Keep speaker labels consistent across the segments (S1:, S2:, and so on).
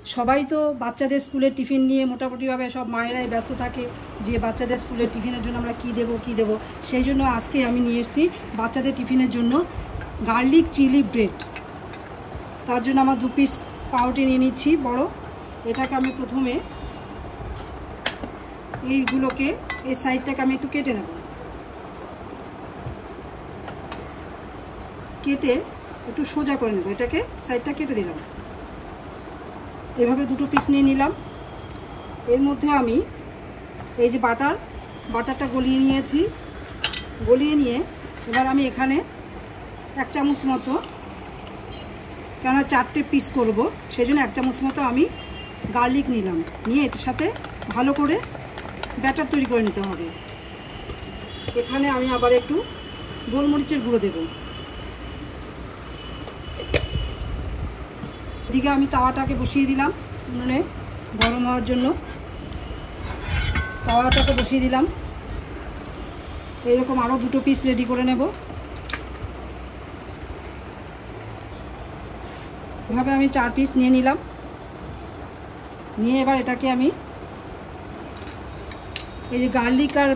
S1: সবাই তো বাচ্চাদের স্কুলের টিফিন নিয়ে মোটামুটিভাবে সব মায়েরাই ব্যস্ত থাকে যে বাচ্চাদের স্কুলের টিফিনের জন্য আমরা কী দেবো সেই জন্য আজকে আমি নিয়ে এসেছি বাচ্চাদের টিফিনের জন্য গার্লিক চিলি ব্রেড। তার জন্য আমার 2 পিস পাউরুটি নিয়ে নিচ্ছি বড়। এটাকে আমি প্রথমে এইগুলোকে এই সাইডটাকে আমি একটু কেটে নেব, কেটে একটু সোজা করে নেব। এটাকে সাইডটা কেটে দিলাম, এভাবে 2 পিস নিয়ে নিলাম। এর মধ্যে আমি এই যে বাটারটা গলিয়ে নিয়েছি, গলিয়ে নিয়ে এবার আমি এখানে 1 চামচ মতো, কেন 4টে পিস করব সেই জন্য 1 চামচ মতো আমি গার্লিক নিলাম, নিয়ে এটার সাথে ভালো করে ব্যাটার তৈরি করে নিতে হবে। এখানে আমি আবার একটু গোলমরিচের গুঁড়ো দেব। এদিকে আমি তাওয়াটাকে বসিয়ে দিলাম উনুনে গরম হওয়ার জন্য। তাওয়াটাকে বসিয়ে দিলাম, এইরকম আরও 2 পিস রেডি করে নেব। এভাবে আমি 4 পিস নিয়ে নিলাম, নিয়ে এবার এটাকে আমি এই যে গার্লিক আর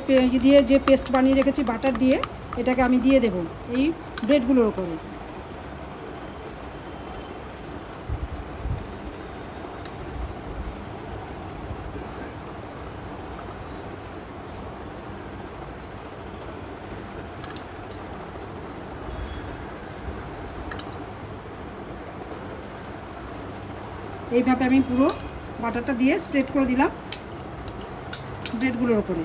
S1: দিয়ে যে পেস্ট বানিয়ে রেখেছি বাটার দিয়ে, এটাকে আমি দিয়ে দেব এই ব্রেডগুলোর উপরে। এইভাবে আমি পুরো বাটারটা দিয়ে স্প্রেড করে দিলাম ব্রেডগুলোর উপরে।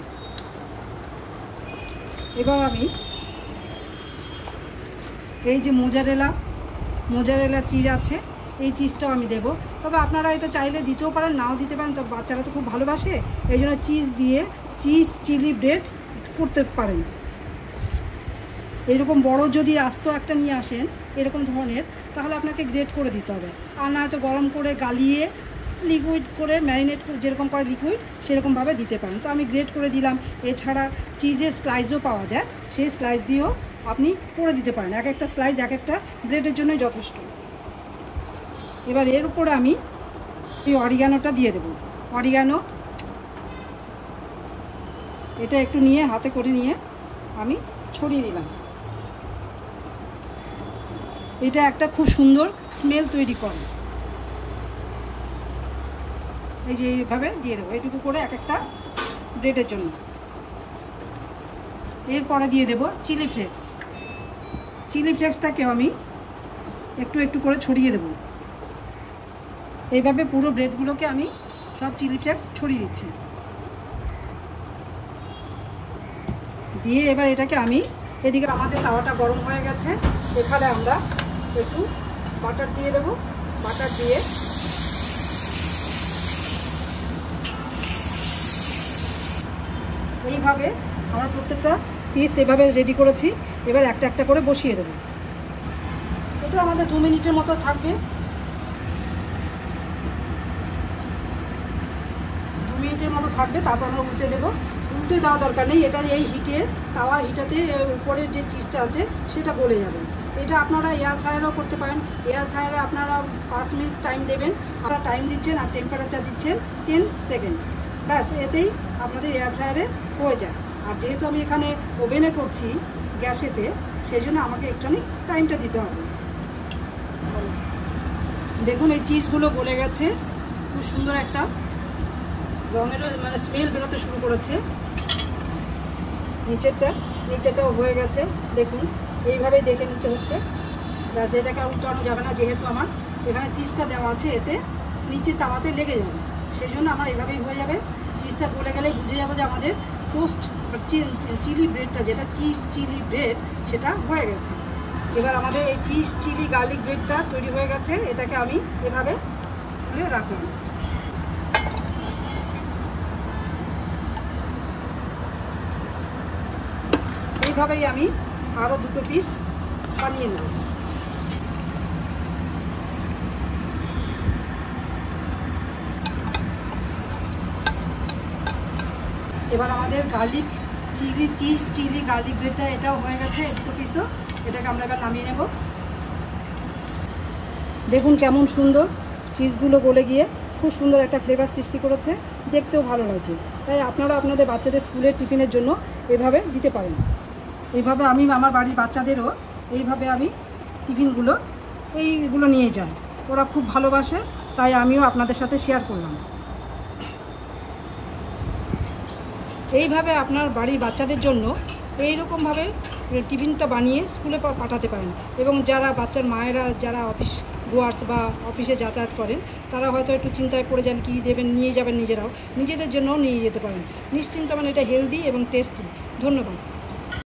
S1: এবার আমি এই যে মোজারেলা চিজ আছে এই চিজটাও আমি দেব। তবে আপনারা এটা চাইলে দিতেও পারেন, নাও দিতে পারেন, তবে বাচ্চারা তো খুব ভালোবাসে এই জন্য চিজ দিয়ে চিজ চিলি ব্রেড করতে পারেন। এরকম বড় যদি আস্ত একটা নিয়ে আসেন এরকম ধরনের, তাহলে আপনাকে গ্রেট করে দিতে হবে, আর না হয়তো গরম করে গালিয়ে লিকুইড করে ম্যারিনেট করে যেরকম করে লিকুইড সেরকমভাবে দিতে পারেন। তো আমি গ্রেট করে দিলাম। এছাড়া চিজের স্লাইসও পাওয়া যায়, সেই স্লাইস দিয়েও আপনি করে দিতে পারেন। এক একটা স্লাইস এক একটা ব্রেডের জন্য যথেষ্ট। এবার এর উপরে আমি এই অরিগানোটা দিয়ে দেব। অরিগানো এটা একটু নিয়ে হাতে করে নিয়ে আমি ছড়িয়ে দিলাম। এটা একটা খুব সুন্দর স্মেল তৈরি করে। এই যে এইভাবে দিয়ে দেবো এইটুকু করে এক একটা ব্রেডের জন্য। এরপরে দিয়ে দেব চিলি ফ্লেক্স। চিলি ফ্লেক্সটাকেও আমি একটু একটু করে ছড়িয়ে দেব। এইভাবে পুরো ব্রেডগুলোকে আমি সব চিলি ফ্লেক্স ছড়িয়ে দিচ্ছি। দিয়ে এবার এটাকে আমি, এদিকে আমাদের তাওয়াটা গরম হয়ে গেছে, এখানে আমরা একটু বাটার দিয়ে দেব। বাটার দিয়ে এইভাবে আমার প্রত্যেকটা পিস এভাবে রেডি করেছি। এবার একটা একটা করে বসিয়ে দেব। এটা আমাদের 2 মিনিটের মতো থাকবে। 2 মিনিটের মতো থাকবে, তারপর আমরা উল্টে দেবো। উল্টে দেওয়া দরকার নেই, এটা এই হিটে তাওয়ার হিটাতে উপরের যে চিজটা আছে সেটা গলে যাবে। এটা আপনারা এয়ার ফ্রায়ারও করতে পারেন। এয়ার ফ্রায়ারে আপনারা 5 মিনিট টাইম দেবেন। আপনারা টাইম দিচ্ছেন আর টেম্পারেচার দিচ্ছেন 10 সেকেন্ড, ব্যাস এতেই আপনাদের এয়ার ফ্রায়ারে হয়ে যায়। আর যেহেতু আমি এখানে ওভেনে করছি গ্যাসেতে, সেই জন্য আমাকে একটুখানি টাইমটা দিতে হবে। দেখুন এই চিজগুলো গলে গেছে, খুব সুন্দর একটা রঙেরও মানে স্মেল বেরোতে শুরু করেছে। নিচেরটাও হয়ে গেছে, দেখুন এইভাবেই দেখে নিতে হচ্ছে। ব্যাস এটাকে উল্টানো যাবে না, যেহেতু আমার এখানে চিজটা দেওয়া আছে, এতে নিচে তাওয়াতে লেগে যাবে, সেই জন্য আমার এভাবেই হয়ে যাবে। চিজটা গলে গেলে বুঝে যাবো যে আমাদের টোস্ট চিলি ব্রেডটা, যেটা চিজ চিলি ব্রেড, সেটা হয়ে গেছে। এবার আমাদের এই চিজ চিলি গার্লিক ব্রেডটা তৈরি হয়ে গেছে। এটাকে আমি এভাবে তুলে রাখলাম। এইভাবেই আমি আরও 2 পিস বানিয়ে নেব। এবার আমাদের গার্লিক চিজ চিলি গার্লিক ব্রেডটা এটাও হয়ে গেছে 2 পিসও। এটাকে আমরা এবার নামিয়ে নেব। দেখুন কেমন সুন্দর চিজগুলো গলে গিয়ে খুব সুন্দর একটা ফ্লেভার সৃষ্টি করেছে, দেখতেও ভালো লাগছে। তাই আপনারা আপনাদের বাচ্চাদের স্কুলের টিফিনের জন্য এভাবে দিতে পারেন। এইভাবে আমি আমার বাড়ির বাচ্চাদেরও এইভাবে আমি টিফিনগুলো এইগুলো নিয়ে যাই, ওরা খুব ভালোবাসে, তাই আমিও আপনাদের সাথে শেয়ার করলাম। এইভাবে আপনার বাড়ির বাচ্চাদের জন্য এইরকমভাবে টিফিনটা বানিয়ে স্কুলে পাঠাতে পারেন। এবং যারা বাচ্চার মায়েরা যারা অফিস গোয়ার্স বা অফিসে যাতায়াত করেন, তারা হয়তো একটু চিন্তায় পড়ে যান কী দেবেন, নিয়ে যাবেন নিজেরাও, নিজেদের জন্যও নিয়ে যেতে পারেন নিশ্চিন্ত, মানে এটা হেলদি এবং টেস্টি। ধন্যবাদ।